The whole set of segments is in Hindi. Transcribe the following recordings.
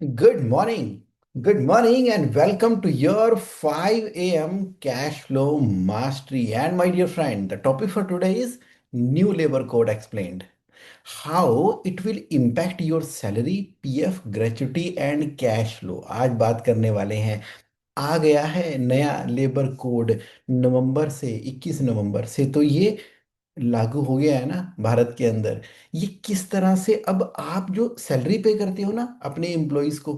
Good morning. Good morning and welcome to your 5 a.m. cash flow mastery. And my dear friend, the topic for today is new labor code explained. How it will impact your salary, PF, gratuity and cash flow. आज बात करने वाले हैं। आ गया है नया लेबर कोड नवंबर से 21 नवंबर से, तो ये लागू हो गया है ना भारत के अंदर। ये किस तरह से अब आप जो सैलरी पे करते हो ना अपने एम्प्लॉयज को,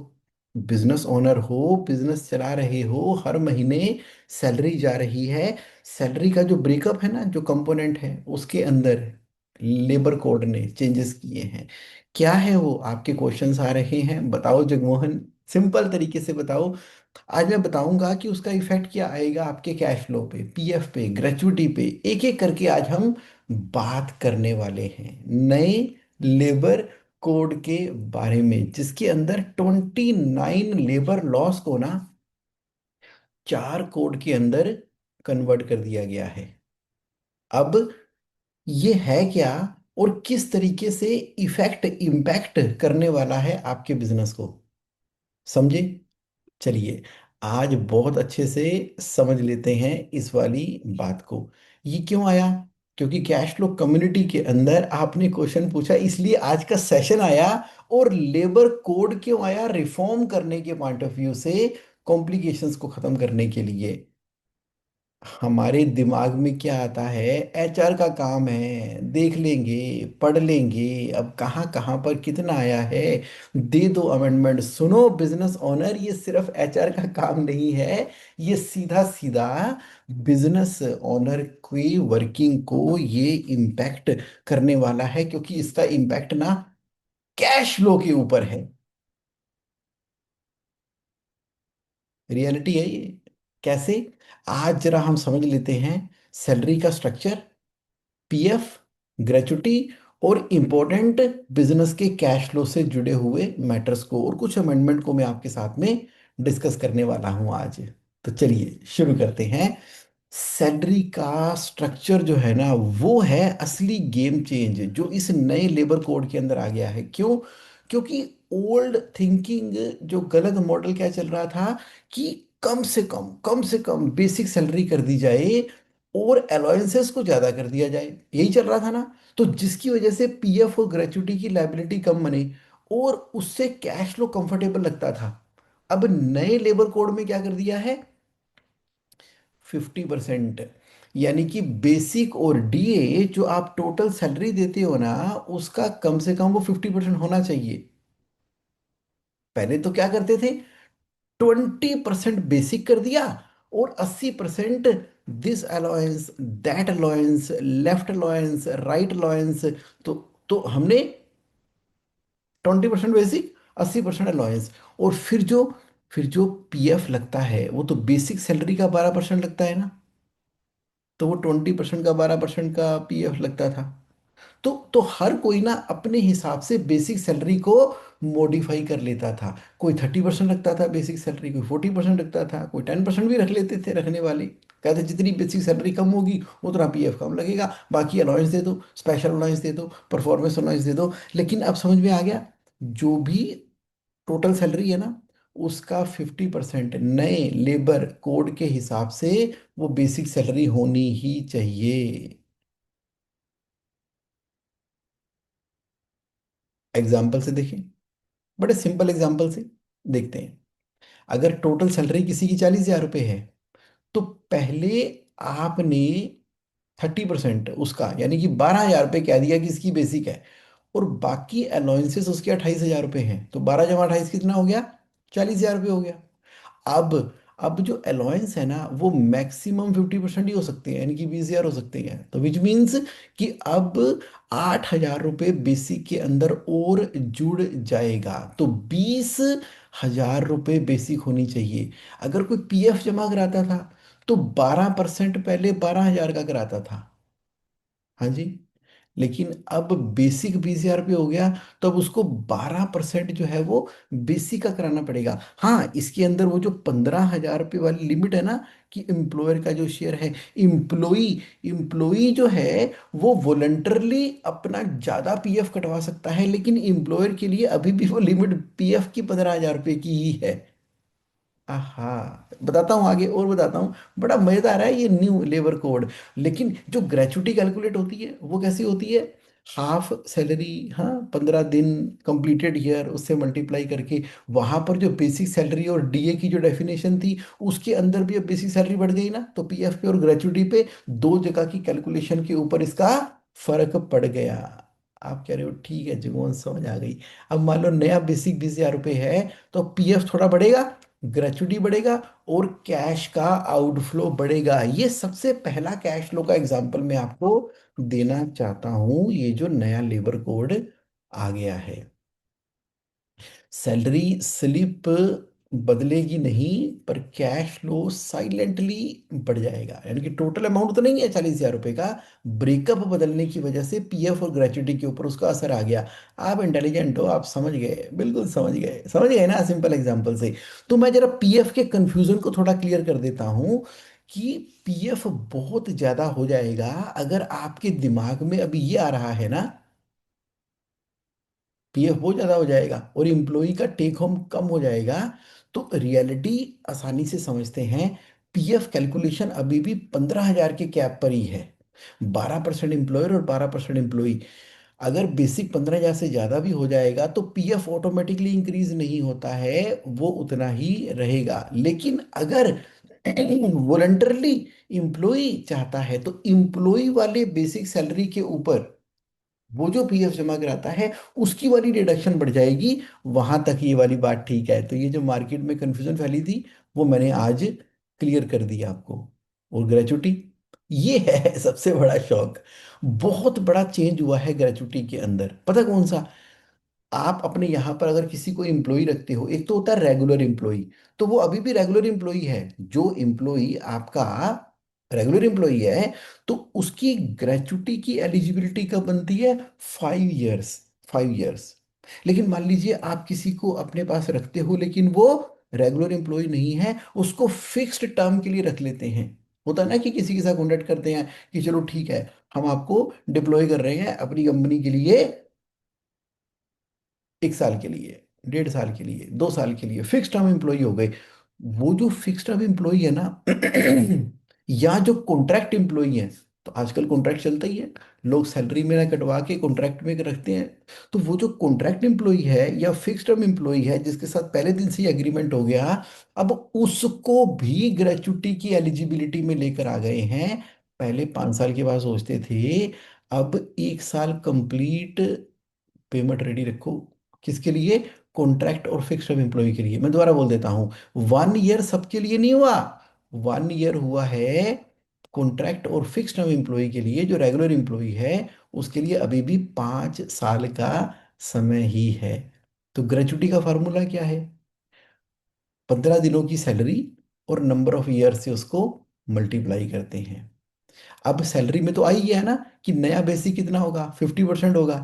बिजनेस ओनर हो, बिजनेस चला रहे हो, हर महीने सैलरी जा रही है। सैलरी का जो ब्रेकअप है ना, जो कंपोनेंट है उसके अंदर लेबर कोड ने चेंजेस किए हैं। क्या है वो? आपके क्वेश्चंस आ रहे हैं, बताओ जगमोहन, सिंपल तरीके से बताओ। आज मैं बताऊंगा कि उसका इफेक्ट क्या आएगा आपके कैश फ्लो पे, पीएफ पे, ग्रेचुइटी पे, एक एक करके आज हम बात करने वाले हैं नए लेबर कोड के बारे में, जिसके अंदर 29 लेबर लॉस को ना 4 कोड के अंदर कन्वर्ट कर दिया गया है। अब ये है क्या और किस तरीके से इफेक्ट इम्पैक्ट करने वाला है आपके बिजनेस को, समझे? चलिए आज बहुत अच्छे से समझ लेते हैं इस वाली बात को। ये क्यों आया? क्योंकि कैश फ्लो कम्युनिटी के अंदर आपने क्वेश्चन पूछा, इसलिए आज का सेशन आया। और लेबर कोड क्यों आया? रिफॉर्म करने के पॉइंट ऑफ व्यू से, कॉम्प्लिकेशंस को खत्म करने के लिए। हमारे दिमाग में क्या आता है, एचआर का काम है, देख लेंगे, पढ़ लेंगे, अब कहाँ कहाँ पर कितना आया है, दे दो अमेंडमेंट। सुनो बिजनेस ओनर, ये सिर्फ एचआर का काम नहीं है। ये सीधा सीधा बिजनेस ओनर की वर्किंग को ये इम्पैक्ट करने वाला है, क्योंकि इसका इम्पैक्ट ना कैश फ्लो के ऊपर है। रियलिटी है ये। कैसे? आज जरा हम समझ लेते हैं सैलरी का स्ट्रक्चर, पीएफ, ग्रेचुटी और इंपॉर्टेंट बिजनेस के कैश फ्लो से जुड़े हुए मैटर्स को, और कुछ अमेंडमेंट को मैं आपके साथ में डिस्कस करने वाला हूं आज। तो चलिए शुरू करते हैं। सैलरी का स्ट्रक्चर जो है ना, वो है असली गेम चेंज जो इस नए लेबर कोड के अंदर आ गया है। क्यों? क्योंकि ओल्ड थिंकिंग, जो गलत मॉडल क्या चल रहा था कि कम से कम बेसिक सैलरी कर दी जाए और अलाउंसेस को ज्यादा कर दिया जाए, यही चल रहा था ना। तो जिसकी वजह से पीएफ और ग्रेचुटी की लायबिलिटी कम बने और उससे कैश फ्लो कंफर्टेबल लगता था। अब नए लेबर कोड में क्या कर दिया है? 50%। यानी कि बेसिक और डीए जो आप टोटल सैलरी देते हो ना, उसका कम से कम वो 50% होना चाहिए। पहले तो क्या करते थे, 20% बेसिक कर दिया और 80% this allowance, that allowance, left allowance, right allowance. तो तो हमने 20% बेसिक, 80% अलाउंस। और फिर जो पीएफ लगता है वो तो बेसिक सैलरी का 12% लगता है ना। तो वो 20% का 12% का पीएफ लगता था। तो हर कोई ना अपने हिसाब से बेसिक सैलरी को मॉडिफाई कर लेता था। कोई 30% रखता था बेसिक सैलरी, कोई 40% रखता था, कोई 10% भी रख लेते थे रखने वाले। कहते जितनी बेसिक सैलरी कम होगी उतना पीएफ कम लगेगा, बाकी अलाउंस दे दो, स्पेशल अलाउंस दे दो, परफॉर्मेंस अलाउंस दे दो। लेकिन अब समझ में आ गया, जो भी टोटल सैलरी है ना, उसका 50% नए लेबर कोड के हिसाब से वो बेसिक सैलरी होनी ही चाहिए। एग्जाम्पल से देखें, बड़े सिंपल एग्जाम्पल से देखते हैं। अगर टोटल सैलरी किसी की 40,000 रुपये है, तो पहले आपने 30% उसका, यानी कि 12,000 रुपये कह दिया कि इसकी बेसिक है, और बाकी अलाउंसेस उसके 28,000 रुपये हैं। तो 12 जमा 28 कितना हो गया? 40,000 रुपये हो गया। अब जो अलाउंस है ना, वो मैक्सिमम 50% ही हो सकते हैं, यानी कि 20,000 हो सकते हैं। तो विच मीन्स कि अब 8,000 रुपये बेसिक के अंदर और जुड़ जाएगा। तो 20,000 रुपये बेसिक होनी चाहिए। अगर कोई पीएफ जमा कराता था, तो 12% पहले 12,000 का कराता था। हाँ जी। लेकिन अब बेसिक 20,000 रुपये हो गया, तो अब उसको 12% जो है वो बेसिक का कराना पड़ेगा। हाँ, इसके अंदर वो जो 15,000 रुपये वाली लिमिट है ना, कि एम्प्लॉयर का जो शेयर है, इम्प्लॉई इम्प्लॉई जो है वो वॉलंटरली अपना ज़्यादा पीएफ कटवा सकता है, लेकिन एम्प्लॉयर के लिए अभी भी वो लिमिट पीएफ की 15,000 रुपये की ही है। हाँ, बताता हूँ आगे और बताता हूँ। बड़ा मजेदार है ये न्यू लेबर कोड। लेकिन जो ग्रेचुटी कैलकुलेट होती है वो कैसी होती है? हाफ सैलरी, हाँ, 15 दिन कंप्लीटेड ईयर, उससे मल्टीप्लाई करके वहां पर जो बेसिक सैलरी और डीए की जो डेफिनेशन थी, उसके अंदर भी अब बेसिक सैलरी बढ़ गई ना, तो पीएफ पे और ग्रेचुटी पे दो जगह की कैलकुलेशन के ऊपर इसका फर्क पड़ गया। आप कह रहे हो ठीक है जुगोन, समझ आ गई। अब मान लो नया बेसिक 20,000 रुपये है, तो पीएफ थोड़ा बढ़ेगा, ग्रेचुटी बढ़ेगा, और कैश का आउटफ्लो बढ़ेगा। ये सबसे पहला कैश फ्लो का एग्जांपल मैं आपको देना चाहता हूं, ये जो नया लेबर कोड आ गया है। सैलरी स्लिप बदलेगी नहीं, पर कैश फ्लो साइलेंटली बढ़ जाएगा। यानी कि टोटल अमाउंट तो नहीं है 40,000 रुपये का, ब्रेकअप बदलने की वजह से पीएफ और ग्रेच्युटी के ऊपर उसका असर आ गया। आप इंटेलिजेंट हो, आप समझ गए, बिल्कुल समझ गए ना सिंपल एग्जांपल से। तो मैं जरा पीएफ के कंफ्यूजन को थोड़ा क्लियर कर देता हूं, कि पीएफ बहुत ज्यादा हो जाएगा अगर आपके दिमाग में अभी ये आ रहा है ना, पीएफ बहुत ज्यादा हो जाएगा और एम्प्लॉय का टेक होम कम हो जाएगा। तो रियलिटी आसानी से समझते हैं। पीएफ कैलकुलेशन अभी भी 15,000 के कैप पर ही है। 12% एम्प्लॉयर और 12% एम्प्लॉय। अगर बेसिक 15,000 से ज्यादा भी हो जाएगा तो पीएफ ऑटोमेटिकली इंक्रीज नहीं होता है, वो उतना ही रहेगा। लेकिन अगर वॉलंटरली एम्प्लॉय चाहता है, तो एम्प्लॉय वाले बेसिक सैलरी के ऊपर वो जो पीएफ जमा कराता है, उसकी वाली डिडक्शन बढ़ जाएगी। वहां तक ये वाली बात ठीक है। तो ये जो मार्केट में कंफ्यूजन फैली थी, वो मैंने आज क्लियर कर दिया आपको। और ग्रेचुटी, ये है सबसे बड़ा शौक। बहुत बड़ा चेंज हुआ है ग्रेचुटी के अंदर, पता कौन सा? आप अपने यहाँ पर अगर किसी को एम्प्लॉय रखते हो, एक तो होता है रेगुलर एम्प्लॉय, तो वो अभी भी रेगुलर एम्प्लॉय है। जो एम्प्लॉय आपका रेगुलर एम्प्लॉय है, तो उसकी ग्रेचुटी की एलिजिबिलिटी कब बनती है? 5 इयर्स, 5 इयर्स। लेकिन मान लीजिए आप किसी को अपने पास रखते हो, लेकिन वो रेगुलर एम्प्लॉय नहीं है, उसको फिक्स्ड टर्म के लिए रख लेते हैं। होता है ना कि किसी के साथ कॉन्टेक्ट करते हैं कि चलो ठीक है, हम आपको डिप्लॉय कर रहे हैं अपनी कंपनी के लिए 1 साल के लिए, 1.5 साल के लिए, 2 साल के लिए, फिक्स टर्म एम्प्लॉय हो गए। वो जो फिक्स टर्म एम्प्लॉय है ना, या जो कॉन्ट्रैक्ट एम्प्लॉय है, तो आजकल कॉन्ट्रैक्ट चलता ही है, लोग सैलरी में ना कटवा के कॉन्ट्रैक्ट में रखते हैं। तो वो जो कॉन्ट्रैक्ट एम्प्लॉय है या फिक्स टर्म एम्प्लॉय है, जिसके साथ पहले दिन से ही एग्रीमेंट हो गया, अब उसको भी ग्रेचुटी की एलिजिबिलिटी में लेकर आ गए हैं। पहले 5 साल के बाद सोचते थे, अब 1 साल कंप्लीट पेमेंट रेडी रखो। किसके लिए? कॉन्ट्रैक्ट और फिक्स टर्म एम्प्लॉय के लिए। मैं दोबारा बोल देता हूँ, 1 ईयर सबके लिए नहीं हुआ, 1 ईयर हुआ है कॉन्ट्रैक्ट और फिक्स टर्म एम्प्लॉय के लिए। जो रेगुलर एम्प्लॉय है उसके लिए अभी भी 5 साल का समय ही है। तो ग्रेचुटी का फॉर्मूला क्या है? 15 दिनों की सैलरी और नंबर ऑफ ईयर से उसको मल्टीप्लाई करते हैं। अब सैलरी में तो आई गया है ना, कि नया बेसिक कितना होगा? 50% होगा।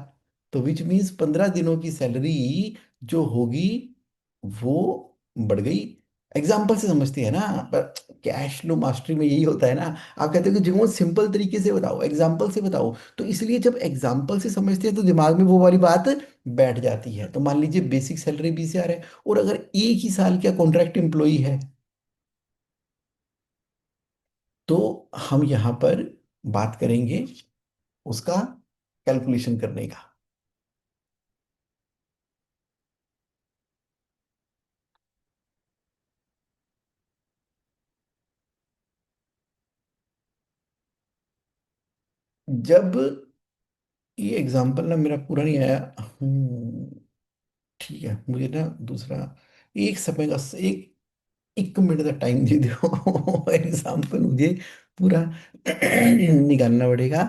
तो विच मीन्स 15 दिनों की सैलरी जो होगी वो बढ़ गई। एग्जाम्पल से समझते हैं ना, पर कैश फ्लो मास्टरी में यही होता है ना। आप कहते हो कि जो सिंपल तरीके से बताओ, एग्जाम्पल से बताओ, तो इसलिए जब एग्जाम्पल से समझते हैं तो दिमाग में वो वाली बात बैठ जाती है। तो मान लीजिए बेसिक सैलरी 20,000 है, और अगर एक ही साल का कॉन्ट्रैक्ट एम्प्लॉई है, तो हम यहाँ पर बात करेंगे उसका कैलकुलेशन करने का। जब ये एग्जांपल ना मेरा पूरा नहीं आया, ठीक है, मुझे ना दूसरा एक समय का एक 1 मिनट का टाइम दे दो। एग्जांपल मुझे पूरा निकालना पड़ेगा,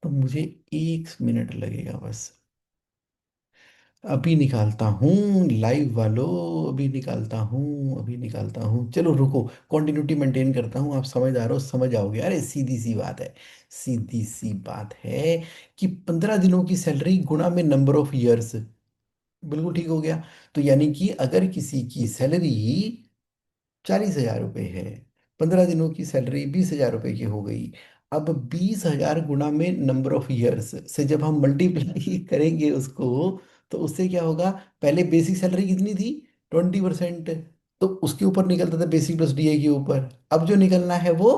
तो मुझे 1 मिनट लगेगा बस। अभी निकालता हूँ लाइव वालों, अभी निकालता हूँ, अभी निकालता हूँ। चलो रुको, कंटिन्यूटी मेंटेन करता हूँ, आप समझदार हो, समझ आओगे। अरे सीधी सी बात है, सीधी सी बात है कि 15 दिनों की सैलरी गुणा में नंबर ऑफ ईयर्स। बिल्कुल ठीक हो गया। तो यानी कि अगर किसी की सैलरी 40,000 रुपये है, 15 दिनों की सैलरी 20,000 रुपये की हो गई। अब 20,000 गुना में नंबर ऑफ ईयर्स से जब हम मल्टीप्लाई करेंगे उसको, तो उससे क्या होगा? पहले बेसिक सैलरी कितनी थी? 20%। तो उसके ऊपर निकलता था बेसिक प्लस डीए के ऊपर। अब जो निकलना है वो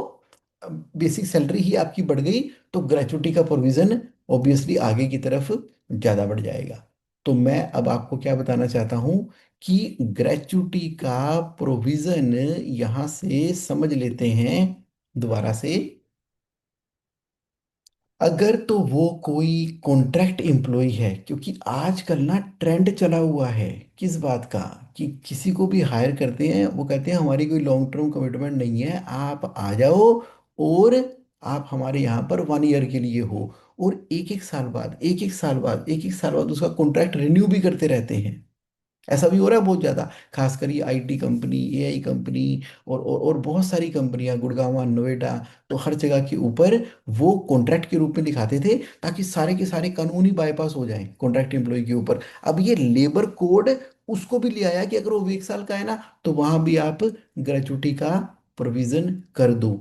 बेसिक सैलरी ही आपकी बढ़ गई, तो ग्रेचुटी का प्रोविजन ऑब्वियसली आगे की तरफ ज़्यादा बढ़ जाएगा। तो मैं अब आपको क्या बताना चाहता हूँ कि ग्रेचुटी का प्रोविजन यहां से समझ लेते हैं दोबारा से। अगर तो वो कोई कॉन्ट्रैक्ट एम्प्लॉय है, क्योंकि आजकल ना ट्रेंड चला हुआ है किस बात का, कि किसी को भी हायर करते हैं वो कहते हैं हमारी कोई लॉन्ग टर्म कमिटमेंट नहीं है, आप आ जाओ और आप हमारे यहाँ पर 1 ईयर के लिए हो। और एक एक साल बाद, एक एक साल बाद, एक एक साल बाद उसका कॉन्ट्रैक्ट रिन्यू भी करते रहते हैं। ऐसा भी हो रहा है बहुत ज़्यादा। खासकर ये आईटी कंपनी, एआई कंपनी और बहुत सारी कंपनियां, गुड़गांव, नोएडा, तो हर जगह के ऊपर वो कॉन्ट्रैक्ट के रूप में दिखाते थे, ताकि सारे के सारे कानूनी बाईपास हो जाएं कॉन्ट्रैक्ट एम्प्लॉय के ऊपर। अब ये लेबर कोड उसको भी ले आया कि अगर वो 1 साल का है ना, तो वहां भी आप ग्रेचुटी का प्रोविजन कर दो।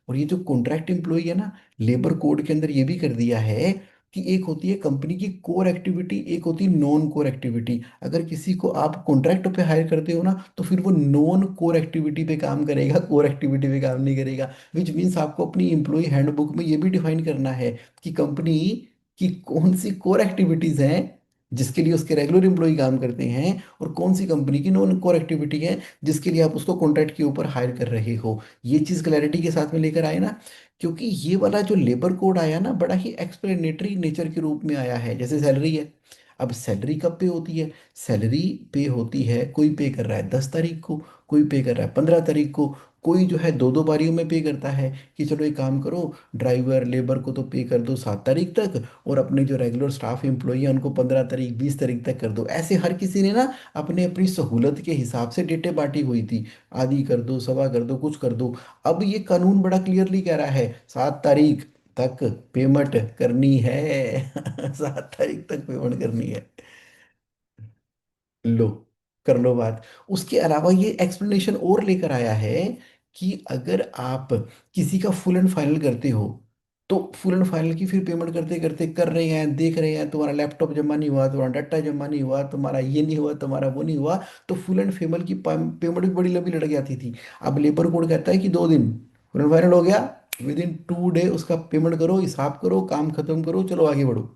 और ये जो कॉन्ट्रैक्ट एम्प्लॉय है ना, लेबर कोड के अंदर ये भी कर दिया है कि एक होती है कंपनी की कोर एक्टिविटी, एक होती है नॉन कोर एक्टिविटी। अगर किसी को आप कॉन्ट्रैक्ट पे हायर करते हो ना, तो फिर वो नॉन कोर एक्टिविटी पे काम करेगा, कोर एक्टिविटी पे काम नहीं करेगा। विच मीन्स आपको अपनी एम्प्लॉय हैंडबुक में ये भी डिफाइन करना है कि कंपनी की कौन सी कोर एक्टिविटीज हैं जिसके लिए उसके रेगुलर एम्प्लॉय काम करते हैं, और कौन सी कंपनी की नॉन कोर एक्टिविटी है जिसके लिए आप उसको कॉन्ट्रैक्ट के ऊपर हायर कर रहे हो। ये चीज़ क्लैरिटी के साथ में लेकर आए ना। क्योंकि ये वाला जो लेबर कोड आया ना, बड़ा ही एक्सप्लेनेटरी नेचर के रूप में आया है। जैसे सैलरी है, अब सैलरी कब पे होती है? सैलरी पे होती है, कोई पे कर रहा है 10 तारीख को, कोई पे कर रहा है 15 तारीख को, कोई जो है दो दो बारियों में पे करता है कि चलो एक काम करो, ड्राइवर लेबर को तो पे कर दो 7 तारीख तक, और अपने जो रेगुलर स्टाफ एम्प्लॉई है उनको 15 तारीख 20 तारीख तक कर दो। ऐसे हर किसी ने ना अपने अपनी सहूलत के हिसाब से डेटें बांटी हुई थी। आधी कर दो, सवा कर दो, कुछ कर दो। अब ये कानून बड़ा क्लियरली कह रहा है 7 तारीख तक पेमेंट करनी है। 7 तारीख तक पेमेंट करनी है। लो, कर लो बात। उसके अलावा ये एक्सप्लेनेशन और लेकर आया है कि अगर आप किसी का फुल एंड फाइनल करते हो, तो फुल एंड फाइनल की फिर पेमेंट करते करते कर रहे हैं, देख रहे हैं तुम्हारा लैपटॉप जमा नहीं हुआ, तुम्हारा डाटा जमा नहीं हुआ, तुम्हारा ये नहीं हुआ, तुम्हारा वो नहीं हुआ, तो फुल एंड फाइनल की पेमेंट भी बड़ी लंबी लड़ जाती थी। अब लेबर कोड कहता है कि 2 दिन, फुल एंड फाइनल हो गया, विद इन 2 डे उसका पेमेंट करो, हिसाब करो, काम खत्म करो, चलो आगे बढ़ो।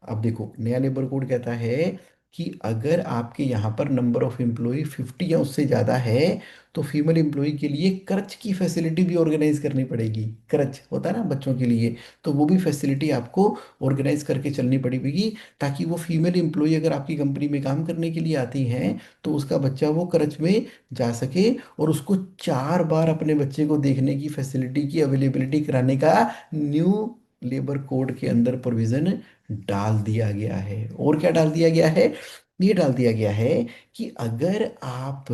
अब देखो नया लेबर कोड कहता है कि अगर आपके यहाँ पर नंबर ऑफ एम्प्लॉय 50 या उससे ज़्यादा है, तो फीमेल एम्प्लॉय के लिए क्रच की फैसिलिटी भी ऑर्गेनाइज करनी पड़ेगी। क्रच होता है ना बच्चों के लिए, तो वो भी फैसिलिटी आपको ऑर्गेनाइज करके चलनी पड़ेगी, ताकि वो फीमेल एम्प्लॉय अगर आपकी कंपनी में काम करने के लिए आती हैं, तो उसका बच्चा वो क्रच में जा सके, और उसको 4 बार अपने बच्चे को देखने की फैसिलिटी की अवेलेबिलिटी कराने का न्यू लेबर कोड के अंदर प्रोविजन डाल दिया गया है। और क्या डाल दिया गया है? ये डाल दिया गया है कि अगर आप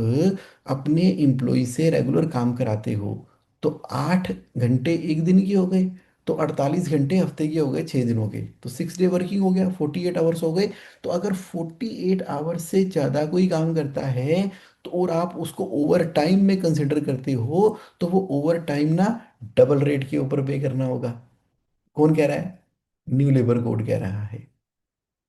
अपने एम्प्लॉय से रेगुलर काम कराते हो, तो 8 घंटे एक दिन के हो गए, तो 48 घंटे हफ्ते के हो गए 6 दिनों के, तो 6 डे वर्किंग हो गया, 48 आवर्स हो गए। तो अगर 48 आवर्स से ज़्यादा कोई काम करता है, तो और आप उसको ओवर टाइम में कंसिडर करते हो, तो वो ओवर टाइम ना डबल रेट के ऊपर पे करना होगा। कौन कह रहा है? न्यू लेबर कोड कह रहा है।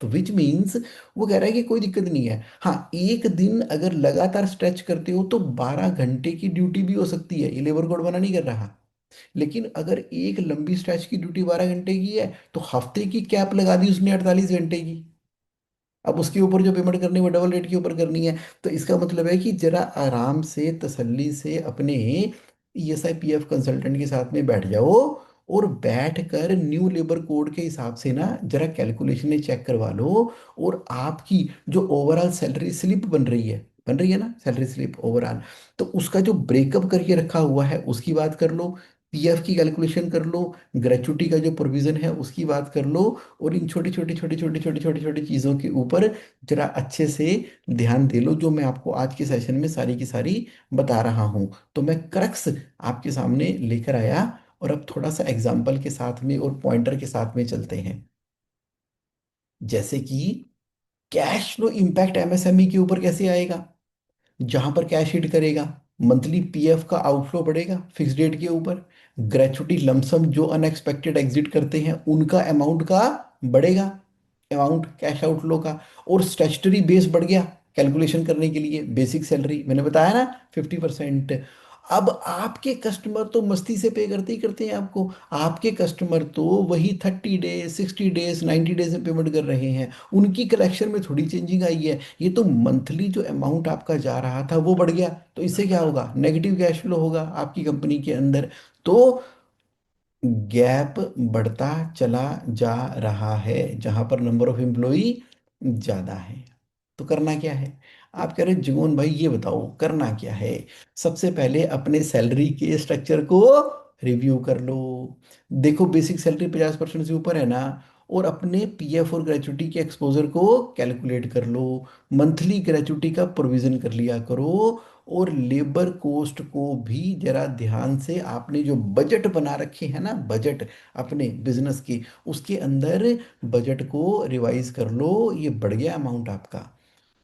तो विच मीन्स वो कह रहा है कि कोई दिक्कत नहीं है। हाँ, एक दिन अगर लगातार स्ट्रेच करते हो तो 12 घंटे की ड्यूटी भी हो सकती है, ये लेबर कोड मना नहीं कर रहा। लेकिन अगर एक लंबी स्ट्रेच की ड्यूटी 12 घंटे की है, तो हफ्ते की कैप लगा दी उसने 48 घंटे की। अब उसके ऊपर जो पेमेंट करनी है वो डबल रेट के ऊपर करनी है। तो इसका मतलब है कि जरा आराम से तसल्ली से अपने ESI PF कंसल्टेंट के साथ में बैठ जाओ, और बैठ कर न्यू लेबर कोड के हिसाब से ना जरा कैलकुलेशनें चेक करवा लो। और आपकी जो ओवरऑल सैलरी स्लिप बन रही है ना, सैलरी स्लिप ओवरऑल, तो उसका जो ब्रेकअप करके रखा हुआ है उसकी बात कर लो। पीएफ की कैलकुलेशन कर लो, ग्रेचुटी का जो प्रोविजन है उसकी बात कर लो, और इन छोटी छोटी छोटी छोटी छोटी छोटी छोटी चीज़ों के ऊपर जरा अच्छे से ध्यान दे लो, जो मैं आपको आज के सेशन में सारी की सारी बता रहा हूँ। तो मैं क्रक्स आपके सामने लेकर आया, और अब थोड़ा सा एग्जाम्पल के साथ में और पॉइंटर के साथ में चलते हैं। जैसे कि कैश फ्लो इम्पैक्ट एमएसएमई के ऊपर कैसे आएगा, जहां पर कैश हिट करेगा, मंथली पीएफ का आउटफ्लो बढ़ेगा फिक्स डेट के ऊपर, ग्रेचुटी लमसम जो अनएक्सपेक्टेड एग्जिट करते हैं उनका अमाउंट का बढ़ेगा, अमाउंट कैश आउटफ्लो का, और स्टैट्यूटरी बेस बढ़ गया कैलकुलेशन करने के लिए, बेसिक सैलरी मैंने बताया ना 50%। अब आपके कस्टमर तो मस्ती से पे करते ही करते हैं आपको, आपके कस्टमर तो वही 30 डेज 60 डेज 90 डेज में पेमेंट कर रहे हैं, उनकी कलेक्शन में थोड़ी चेंजिंग आई है। ये तो मंथली जो अमाउंट आपका जा रहा था वो बढ़ गया, तो इससे क्या होगा, नेगेटिव कैश फ्लो होगा आपकी कंपनी के अंदर। तो गैप बढ़ता चला जा रहा है जहां पर नंबर ऑफ एम्प्लॉई ज्यादा है। तो करना क्या है, आप कह रहे जुगोन भाई ये बताओ करना क्या है। सबसे पहले अपने सैलरी के स्ट्रक्चर को रिव्यू कर लो। देखो बेसिक सैलरी 50% से ऊपर है ना, और अपने पीएफ और ग्रेचुटी के एक्सपोजर को कैलकुलेट कर लो, मंथली ग्रेचुटी का प्रोविजन कर लिया करो, और लेबर कोस्ट को भी जरा ध्यान से आपने जो बजट बना रखे हैं ना, बजट अपने बिजनेस की, उसके अंदर बजट को रिवाइज कर लो। ये बढ़ गया अमाउंट आपका।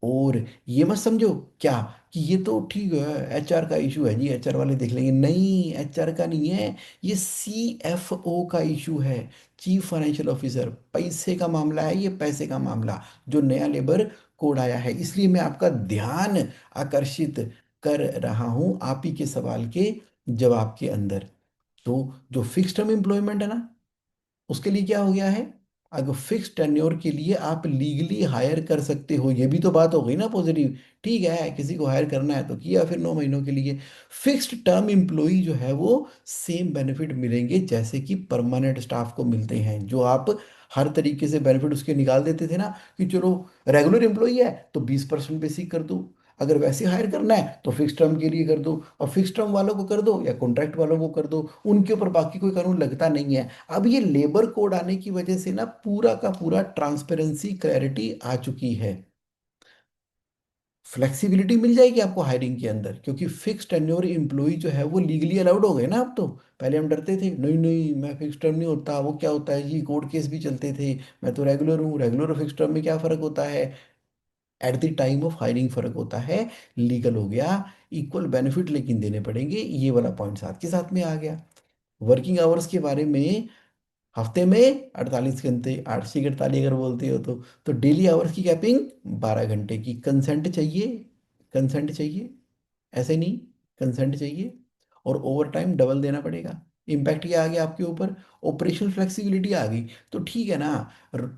और ये मत समझो क्या कि ये तो ठीक है एचआर का इशू है जी, एचआर वाले देख लेंगे, नहीं एचआर का नहीं है, ये सीएफओ का इशू है, चीफ फाइनेंशियल ऑफिसर। पैसे का मामला है ये, पैसे का मामला, जो नया लेबर कोड आया है, इसलिए मैं आपका ध्यान आकर्षित कर रहा हूं आप ही के सवाल के जवाब के अंदर। तो जो फिक्स टर्म एम्प्लॉयमेंट है ना, उसके लिए क्या हो गया है, अगर फिक्स टेन्योर के लिए आप लीगली हायर कर सकते हो, ये भी तो बात हो गई ना पॉजिटिव। ठीक है किसी को हायर करना है तो किया, फिर 9 महीनों के लिए। फिक्स्ड टर्म एम्प्लॉई जो है वो सेम बेनिफिट मिलेंगे जैसे कि परमानेंट स्टाफ को मिलते हैं, जो आप हर तरीके से बेनिफिट उसके निकाल देते थे ना, कि चलो रेगुलर एम्प्लॉई है तो 20% बेसिक कर दो, अगर वैसे हायर करना है तो फिक्स टर्म के लिए कर दो, और फिक्स टर्म वालों को कर दो या कॉन्ट्रैक्ट वालों को कर दो, उनके ऊपर बाकी कोई कानून लगता नहीं है। अब ये लेबर कोड आने की वजह से ना पूरा का पूरा ट्रांसपेरेंसी क्लैरिटी आ चुकी है, फ्लेक्सिबिलिटी मिल जाएगी आपको हायरिंग के अंदर, क्योंकि फिक्स टेन्योर एम्प्लॉय जो है वो लीगली अलाउड हो गए ना अब तो। पहले हम डरते थे, नहीं नहीं मैं फिक्स टर्म नहीं होता, वो क्या होता है जी, कोर्ट केस भी चलते थे, मैं तो रेगुलर हूँ, रेगुलर और फिक्स टर्म में क्या फ़र्क होता है, at the time of hiring फ़र्क होता है, लीगल हो गया, इक्वल बेनिफिट लेकिन देने पड़ेंगे, ये वाला पॉइंट साथ के साथ में आ गया। वर्किंग आवर्स के बारे में, हफ्ते में 48 घंटे, 8 से 48 अगर बोलते हो तो डेली आवर्स की कैपिंग 12 घंटे की, कंसेंट चाहिए, कंसेंट चाहिए, ऐसे नहीं, कंसेंट चाहिए, और ओवर टाइम डबल देना पड़ेगा। इम्पैक्ट क्या आ गया आपके ऊपर, ऑपरेशनल फ्लेक्सिबिलिटी आ गई। तो ठीक है ना,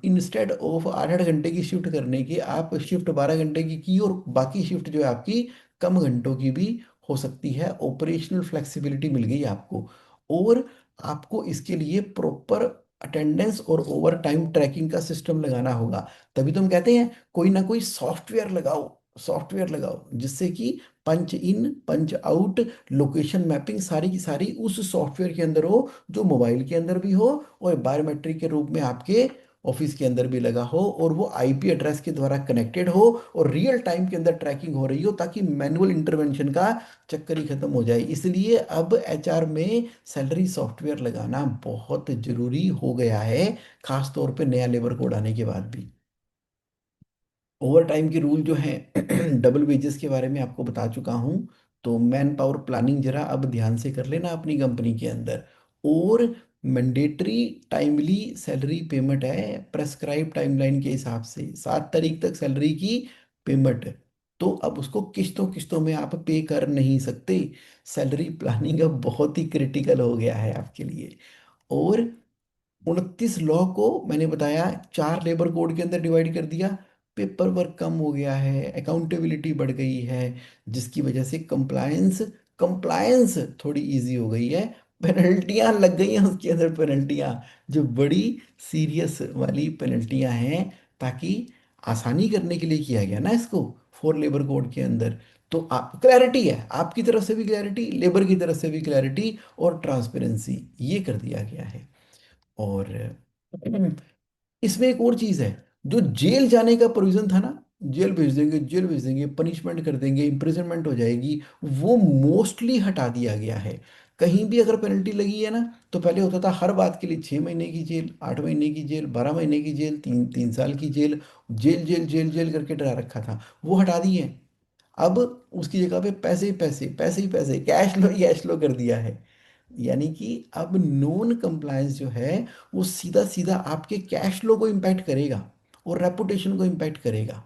इंस्टेड ऑफ 8 8 घंटे की शिफ्ट करने की, आप शिफ्ट 12 घंटे की और बाकी शिफ्ट जो है आपकी कम घंटों की भी हो सकती है, ऑपरेशनल फ्लेक्सिबिलिटी मिल गई आपको। और आपको इसके लिए प्रॉपर अटेंडेंस और ओवर टाइम ट्रैकिंग का सिस्टम लगाना होगा। तभी तो हम कहते हैं कोई ना कोई सॉफ्टवेयर लगाओ, सॉफ्टवेयर लगाओ जिससे कि पंच इन पंच आउट लोकेशन मैपिंग सारी की सारी उस सॉफ्टवेयर के अंदर हो, जो मोबाइल के अंदर भी हो और बायोमेट्रिक के रूप में आपके ऑफिस के अंदर भी लगा हो, और वो आईपी एड्रेस के द्वारा कनेक्टेड हो, और रियल टाइम के अंदर ट्रैकिंग हो रही हो, ताकि मैनुअल इंटरवेंशन का चक्कर ही खत्म हो जाए। इसलिए अब एचआर में सैलरी सॉफ्टवेयर लगाना बहुत जरूरी हो गया है, खास तौर पे नया लेबर कोड आने के बाद भी। ओवर टाइम के रूल जो हैं डबल वेजेस के बारे में आपको बता चुका हूं। तो मैन पावर प्लानिंग जरा अब ध्यान से कर लेना अपनी कंपनी के अंदर। और मैंडेटरी टाइमली सैलरी पेमेंट है, प्रेस्क्राइब टाइमलाइन के हिसाब से 7 तारीख तक सैलरी की पेमेंट, तो अब उसको किस्तों किस्तों में आप पे कर नहीं सकते। सैलरी प्लानिंग अब बहुत ही क्रिटिकल हो गया है आपके लिए। और 29 लॉ को मैंने बताया 4 लेबर कोड के अंदर डिवाइड कर दिया, पेपर वर्क कम हो गया है, अकाउंटेबिलिटी बढ़ गई है, जिसकी वजह से कंप्लायंस कंप्लायंस थोड़ी इजी हो गई है, पेनल्टियां लग गई हैं उसके अंदर, पेनल्टियां जो बड़ी सीरियस वाली पेनल्टियां हैं, ताकि आसानी करने के लिए किया गया ना इसको 4 लेबर कोड के अंदर। तो आप क्लैरिटी है, आपकी तरफ से भी क्लैरिटी, लेबर की तरफ से भी क्लैरिटी और ट्रांसपेरेंसी, ये कर दिया गया है। और इसमें एक और चीज है, जो जेल जाने का प्रोविजन था ना, जेल भेज देंगे, जेल भेज देंगे, पनिशमेंट कर देंगे, इम्प्रिजनमेंट हो जाएगी, वो मोस्टली हटा दिया गया है। कहीं भी अगर पेनल्टी लगी है ना, तो पहले होता था हर बात के लिए 6 महीने की जेल, 8 महीने की जेल, 12 महीने की जेल, 3 3 साल की jail, jail jail jail jail करके डरा रखा था, वो हटा दिए हैं। अब उसकी जगह पे पैसे ही पैसे, पैसे ही पैसे, कैश लो ही कैश लो कर दिया है। यानी कि अब नॉन कंप्लायंस जो है, वो सीधा सीधा आपके कैश फ्लो को इम्पैक्ट करेगा और रेपुटेशन को इम्पैक्ट करेगा।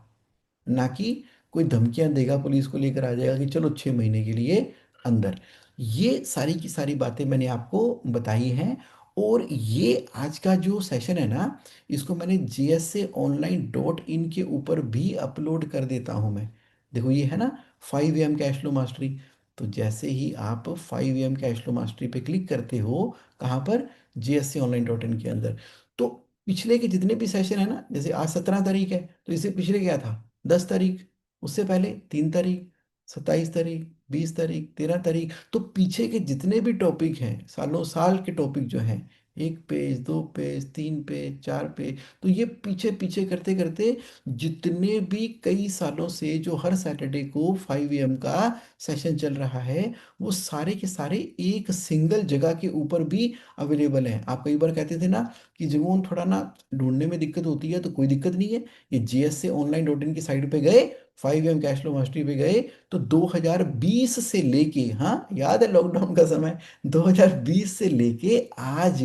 ना कि कोई धमकियां देगा, पुलिस को लेकर आ जाएगा कि चलो 6 महीने के लिए अंदर। ये सारी की सारी बातें मैंने आपको बताई हैं। और ये आज का जो सेशन है ना, इसको मैंने JSAonline.in के ऊपर भी अपलोड कर देता हूँ मैं। देखो ये है ना, 5 AM कैश फ्लो मास्टरी। तो जैसे ही आप 5 AM कैश फ्लो मास्टरी पे क्लिक करते हो, कहाँ पर, JSAonline.in के अंदर, तो पिछले के जितने भी सेशन है ना, जैसे आज 17 तारीख है, तो इससे पिछले क्या था, 10 तारीख, उससे पहले 3 तारीख, 27 तारीख, 20 तारीख, 13 तारीख, तो पीछे के जितने भी टॉपिक हैं, सालों साल के टॉपिक जो हैं, 1 पेज, 2 पेज, 3 पेज, 4 पेज, तो ये पीछे पीछे करते करते जितने भी कई सालों से जो हर सैटरडे को 5 AM का सेशन चल रहा है, वो सारे के सारे एक सिंगल जगह के ऊपर भी अवेलेबल हैं। आप कई बार कहते थे ना कि जब थोड़ा ना ढूंढने में दिक्कत होती है, तो कोई दिक्कत नहीं है, ये JSAonline.in की साइट पे गए, 5 AM कैश फ्लो मास्टरी पे गए, तो 2020 से लेके, हाँ याद है लॉकडाउन का समय, 2020 से लेके आज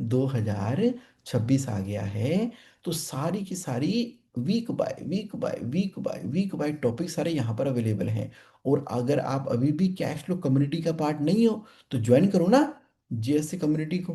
2026 आ गया है। तो सारी की सारी week by week by week by week by topic सारे यहाँ पर अवेलेबल हैं। और अगर आप अभी भी कैश फ्लो कम्युनिटी का पार्ट नहीं हो, तो ज्वाइन करो ना JSA कम्युनिटी को,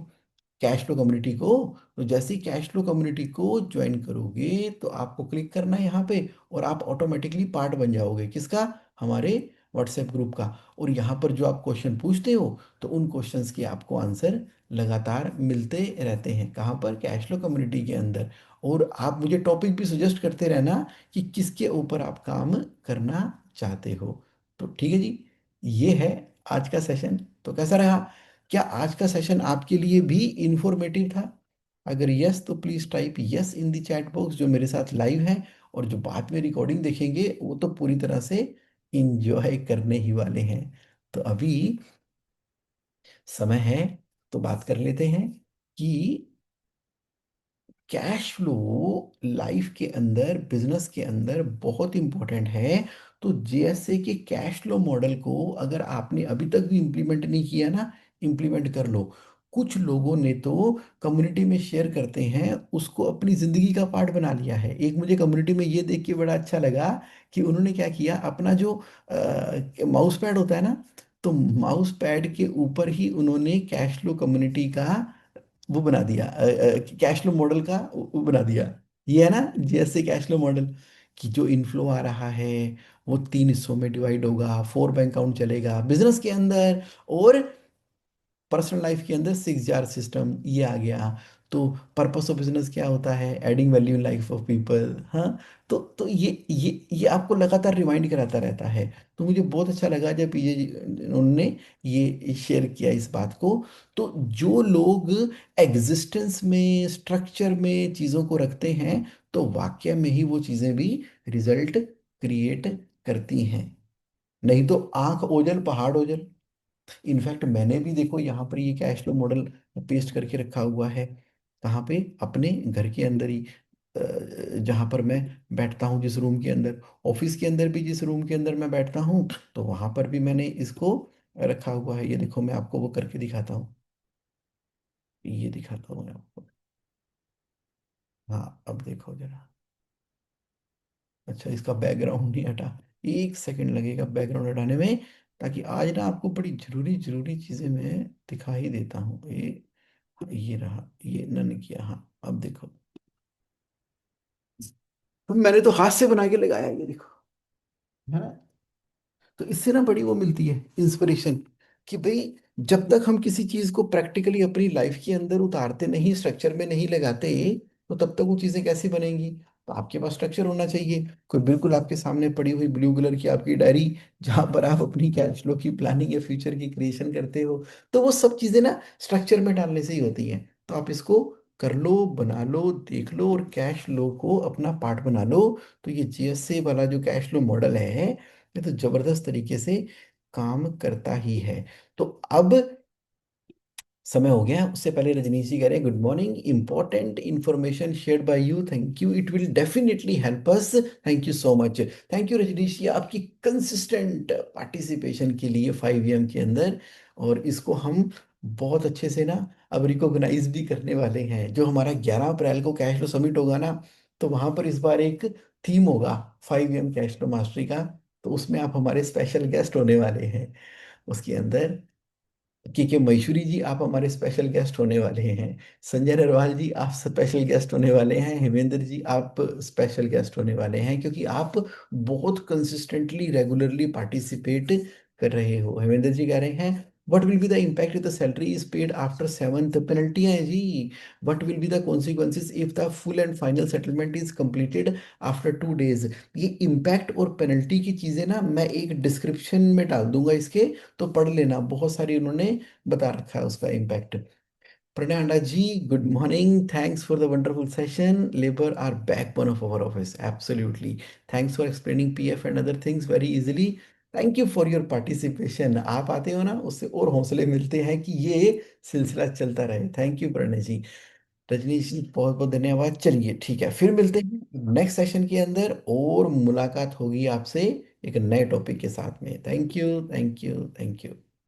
कैश फ्लो कम्युनिटी को। तो जैसे ही कैश फ्लो कम्युनिटी को ज्वाइन करोगे, तो आपको क्लिक करना है यहाँ पे, और आप ऑटोमेटिकली पार्ट बन जाओगे किसका, हमारे व्हाट्सएप ग्रुप का। और यहाँ पर जो आप क्वेश्चन पूछते हो, तो उन क्वेश्चंस के आपको आंसर लगातार मिलते रहते हैं, कहाँ पर, कैश फ्लो कम्युनिटी के अंदर। और आप मुझे टॉपिक भी सजेस्ट करते रहना कि किसके ऊपर आप काम करना चाहते हो। तो ठीक है जी, ये है आज का सेशन। तो कैसा रहा, क्या आज का सेशन आपके लिए भी इंफॉर्मेटिव था? अगर यस, तो please type yes in the chat box, जो मेरे साथ लाइव है। और जो बाद में रिकॉर्डिंग देखेंगे, वो तो पूरी तरह से इंजॉय करने ही वाले हैं। तो अभी समय है, तो बात कर लेते हैं कि कैश फ्लो लाइफ के अंदर, बिजनेस के अंदर बहुत इंपॉर्टेंट है। तो JSA के कैश फ्लो मॉडल को अगर आपने अभी तक भी इम्प्लीमेंट नहीं किया ना, इम्प्लीमेंट कर लो। कुछ लोगों ने तो कम्युनिटी में शेयर करते हैं, उसको अपनी जिंदगी का पार्ट बना लिया है। एक मुझे कम्युनिटी में ये देख के बड़ा अच्छा लगा कि उन्होंने क्या किया, अपना जो माउस पैड होता है ना, तो माउस पैड के ऊपर ही उन्होंने कैश फ्लो कम्युनिटी का वो बना दिया, कैश फ्लो मॉडल का वो बना दिया। ये है ना जैसे कैश फ्लो मॉडल, कि जो इनफ्लो आ रहा है, वो 3 हिस्सों में डिवाइड होगा, 4 बैंक अकाउंट चलेगा बिजनेस के अंदर, और पर्सनल लाइफ के अंदर 6 जार सिस्टम ये आ गया। तो पर्पस ऑफ बिजनेस क्या होता है, adding value in life of people. हाँ, तो ये आपको लगातार रिमाइंड कराता रहता है। तो मुझे बहुत अच्छा लगा जब ये उन्होंने ये शेयर किया इस बात को। तो जो लोग एग्जिस्टेंस में, स्ट्रक्चर में चीज़ों को रखते हैं, तो वाक्य में ही वो चीज़ें भी रिजल्ट क्रिएट करती हैं। नहीं तो आंख ओझल पहाड़ ओझल। इनफैक्ट मैंने भी देखो यहाँ पर ये कैश फ्लो मॉडल पेस्ट करके रखा हुआ है, कहाँ पे, अपने घर के अंदर ही, जहाँ पर मैं बैठता हूँ, जिस रूम के अंदर, ऑफिस के अंदर भी जिस रूम के अंदर मैं बैठता हूँ, तो वहाँ पर भी मैंने इसको रखा हुआ है। ये देखो मैं आपको वो करके दिखाता हूँ, ये दिखाता हूँ मैं आपको। हाँ अब देखो जरा, अच्छा इसका बैकग्राउंड नहीं हटा, 1 सेकंड लगेगा बैकग्राउंड हटाने में, ताकि आज ना आपको बड़ी जरूरी जरूरी चीजें मैं दिखा ही देता हूँ। ये रहा, ये इन्होंने किया, हाँ अब देखो, तो मैंने तो हाथ से बना के लगाया, ये देखो, है ना। तो इससे ना बड़ी वो मिलती है इंस्पिरेशन, कि भाई जब तक हम किसी चीज को प्रैक्टिकली अपनी लाइफ के अंदर उतारते नहीं, स्ट्रक्चर में नहीं लगाते, तो तब तक वो चीजें कैसी बनेंगी। तो आपके पास स्ट्रक्चर होना चाहिए। कोई बिल्कुल आपके सामने पड़ी हुई ब्लू कलर की आपकी डायरी, जहां पर आप अपनी कैश फ्लो की प्लानिंग या फ्यूचर की क्रिएशन करते हो, तो वो सब चीजें ना स्ट्रक्चर में डालने से ही होती हैं। तो आप इसको कर लो, बना लो, देख लो और कैश फ्लो को अपना पार्ट बना लो। तो ये जीएसए वाला जो कैश फ्लो मॉडल है, ये तो जबरदस्त तरीके से काम करता ही है। तो अब समय हो गया। उससे पहले रजनीश जी कह रहे हैं, good morning, important information shared by you, thank you, it will definitely help us. Thank you so much. Thank you Rajneesh ji, आपकी कंसिस्टेंट पार्टिसिपेशन के लिए 5 AM के अंदर। और इसको हम बहुत अच्छे से ना अब रिकॉग्नाइज भी करने वाले हैं। जो हमारा 11 अप्रैल को कैश फ्लो समिट होगा ना, तो वहां पर इस बार एक थीम होगा 5 AM कैश फ्लो मास्टरी का। तो उसमें आप हमारे स्पेशल गेस्ट होने वाले हैं। उसके अंदर के मयूरी जी आप हमारे स्पेशल गेस्ट होने वाले हैं। संजय नरवाल जी आप स्पेशल गेस्ट होने वाले हैं। हेमेंद्र जी आप स्पेशल गेस्ट होने वाले हैं, क्योंकि आप बहुत कंसिस्टेंटली रेगुलरली पार्टिसिपेट कर रहे हो। हेमेंद्र जी कह रहे हैं, what will be the impact if the salary is paid after 7th penalty है जी। What will be the consequences if the full and final settlement is completed after 2 days। ये इम्पैक्ट और पेनल्टी की चीजें ना मैं एक डिस्क्रिप्शन में डाल दूंगा इसके, तो पढ़ लेना। बहुत सारी उन्होंने बता रखा है उसका इम्पैक्ट। प्रणय अंडा ji, good morning, thanks for the wonderful session, labour are backbone of our office, absolutely. Thanks for explaining PF and other things very easily. Thank you for your participation. आप आते हो ना, उससे और हौसले मिलते हैं कि ये सिलसिला चलता रहे। थैंक यू प्रणय जी। रजनीश जी बहुत बहुत धन्यवाद। चलिए ठीक है, फिर मिलते हैं नेक्स्ट सेशन के अंदर, और मुलाकात होगी आपसे एक नए टॉपिक के साथ में। Thank you, thank you, thank you.